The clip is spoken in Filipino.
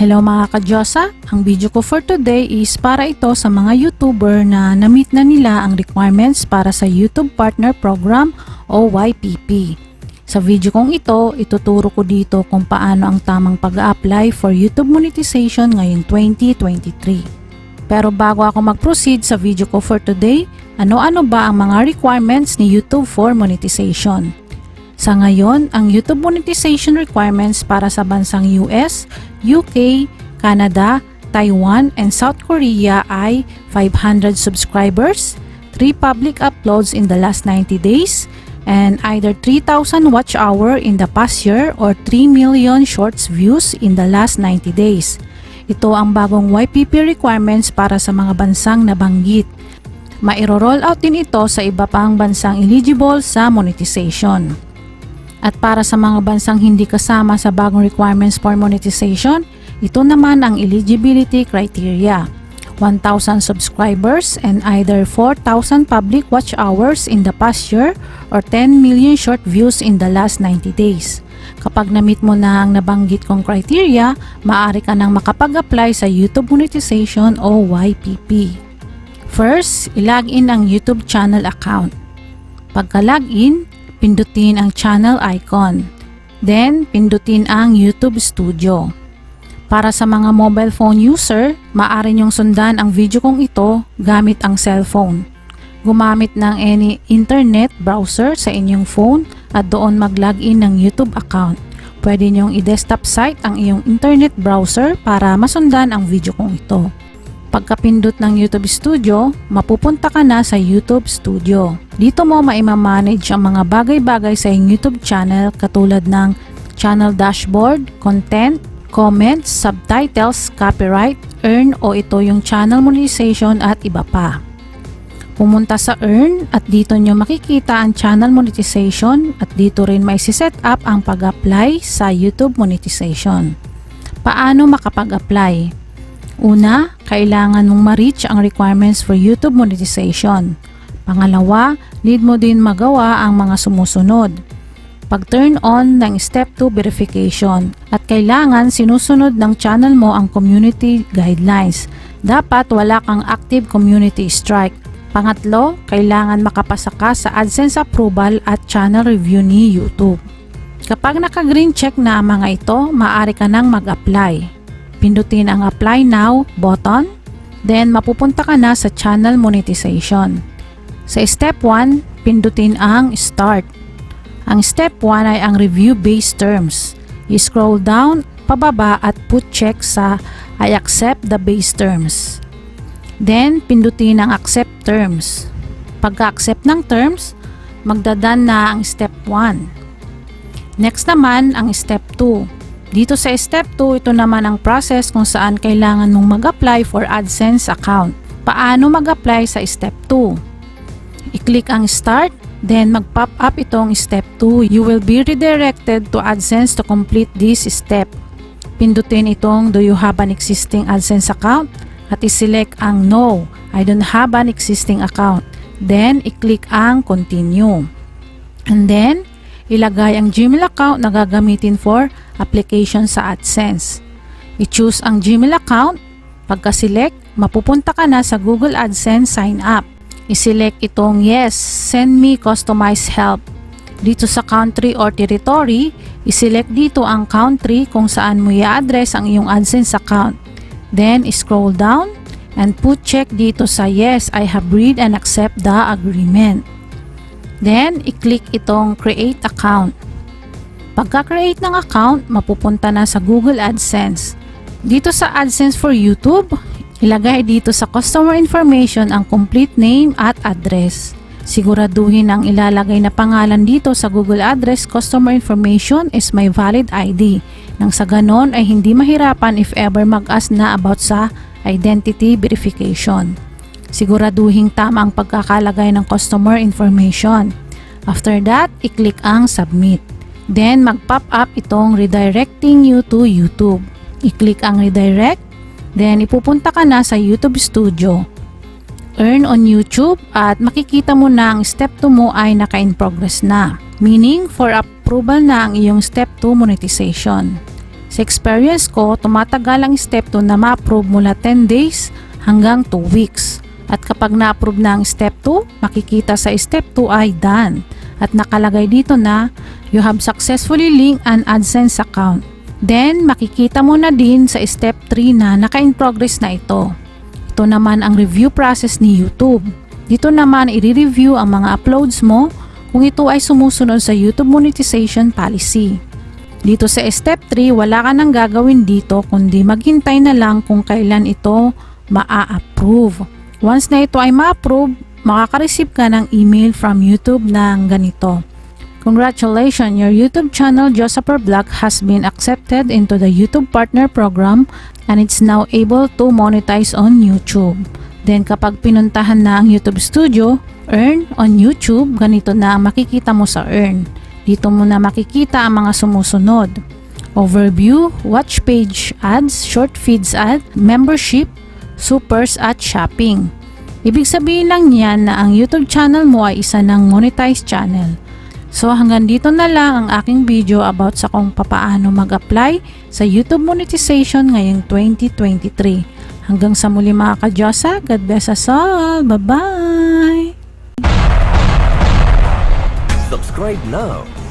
Hello mga ka-Diyosa, ang video ko for today is para ito sa mga YouTuber na na-meet na nila ang requirements para sa YouTube Partner Program o YPP. Sa video kong ito, ituturo ko dito kung paano ang tamang pag-apply for YouTube Monetization ngayong 2023. Pero bago ako mag-proceed sa video ko for today, ano-ano ba ang mga requirements ni YouTube for monetization? Sa ngayon, ang YouTube monetization requirements para sa bansang US, UK, Canada, Taiwan, and South Korea ay 500 subscribers, 3 public uploads in the last 90 days, and either 3,000 watch hour in the past year or 3 million shorts views in the last 90 days. Ito ang bagong YPP requirements para sa mga bansang nabanggit. Mairo-roll out din ito sa iba pang bansang eligible sa monetization. At para sa mga bansang hindi kasama sa bagong requirements for monetization, ito naman ang eligibility criteria. 1,000 subscribers and either 4,000 public watch hours in the past year or 10 million short views in the last 90 days. Kapag na-meet mo na ang nabanggit kong criteria, maaari ka nang makapag-apply sa YouTube Monetization o YPP. First, ilagin ang YouTube channel account. Pagka-login, pindutin ang channel icon. Then, pindutin ang YouTube Studio. Para sa mga mobile phone user, maaari niyong sundan ang video kong ito gamit ang cellphone. Gumamit ng any internet browser sa inyong phone at doon mag-login ng YouTube account. Pwede niyong i-desktop site ang iyong internet browser para masundan ang video kong ito. Pagkapindot ng YouTube Studio, mapupunta ka na sa YouTube Studio. Dito mo maimamanage ang mga bagay-bagay sa iyong YouTube channel katulad ng channel dashboard, content, comments, subtitles, copyright, earn o ito yung channel monetization at iba pa. Pumunta sa earn at dito nyo makikita ang channel monetization at dito rin may set up ang pag-apply sa YouTube monetization. Paano makapag-apply? Una, kailangan mong ma-reach ang requirements for YouTube monetization. Pangalawa, need mo din magawa ang mga sumusunod. Pag-turn on ng Step 2 verification at kailangan sinusunod ng channel mo ang community guidelines. Dapat wala kang active community strike. Pangatlo, kailangan makapasa ka sa AdSense approval at channel review ni YouTube. Kapag naka-green check na ang mga ito, maaari ka nang mag-apply. Pindutin ang Apply Now button, then mapupunta ka na sa Channel Monetization. Sa Step 1, pindutin ang Start. Ang Step 1 ay ang Review-Based Terms. I-scroll down, pababa at put check sa I accept the base terms. Then, pindutin ang Accept Terms. Pagka-accept ng terms, magdadan na ang Step 1. Next naman, ang Step 2. Dito sa Step 2, ito naman ang process kung saan kailangan mong mag-apply for AdSense account. Paano mag-apply sa Step 2? I-click ang Start, then mag-pop up itong Step 2. You will be redirected to AdSense to complete this step. Pindutin itong Do you have an existing AdSense account? At i-select ang No, I don't have an existing account. Then, i-click ang Continue. And then, ilagay ang Gmail account na gagamitin for application sa AdSense. I-choose ang Gmail account. Pagka-select, mapupunta ka na sa Google AdSense Sign Up. I-select itong Yes, send me customized help. Dito sa country or territory, i-select dito ang country kung saan mo i-address ang iyong AdSense account. Then, scroll down and put check dito sa Yes, I have read and accept the agreement. Then, i-click itong Create Account. Pagka-create ng account, mapupunta na sa Google AdSense. Dito sa AdSense for YouTube, ilagay dito sa Customer Information ang complete name at address. Siguraduhin ang ilalagay na pangalan dito sa Google Address Customer Information is my valid ID. Nang sa ganon ay hindi mahirapan if ever mag-ask na about sa identity verification. Siguraduhin tama ang pagkakalagay ng customer information. After that, i-click ang Submit. Then, mag-pop up itong redirecting you to YouTube. I-click ang redirect, then ipupunta ka na sa YouTube Studio. Earn on YouTube at makikita mo na ang Step 2 mo ay naka-in progress na. Meaning, for approval na ang iyong Step 2 monetization. Sa experience ko, tumatagal ang step 2 na ma-approve mula 10 days hanggang 2 weeks. At kapag na-approve na ang step 2, makikita sa step 2 ay done. At nakalagay dito na you have successfully linked an AdSense account. Then, makikita mo na din sa step 3 na naka-in progress na ito. Ito naman ang review process ni YouTube. Dito naman i-review ang mga uploads mo kung ito ay sumusunod sa YouTube Monetization Policy. Dito sa step 3, wala ka nang gagawin dito kundi maghintay na lang kung kailan ito ma-approve. Once na ito ay ma-approve, makaka-receive ka ng email from YouTube ng ganito. Congratulations, your YouTube channel Josepher Vlog has been accepted into the YouTube Partner Program and it's now able to monetize on YouTube. Then kapag pinuntahan na ang YouTube Studio, Earn on YouTube, ganito na ang makikita mo sa Earn. Dito mo na makikita ang mga sumusunod. Overview, watch page ads, short feeds ad, membership, supers at shopping. Ibig sabihin lang yan na ang YouTube channel mo ay isa ng monetized channel. So hanggang dito na lang ang aking video about sa kung papaano mag-apply sa YouTube monetization ngayong 2023. Hanggang sa muli mga ka-Diyosa, God bless us all. Bye-bye! Subscribe now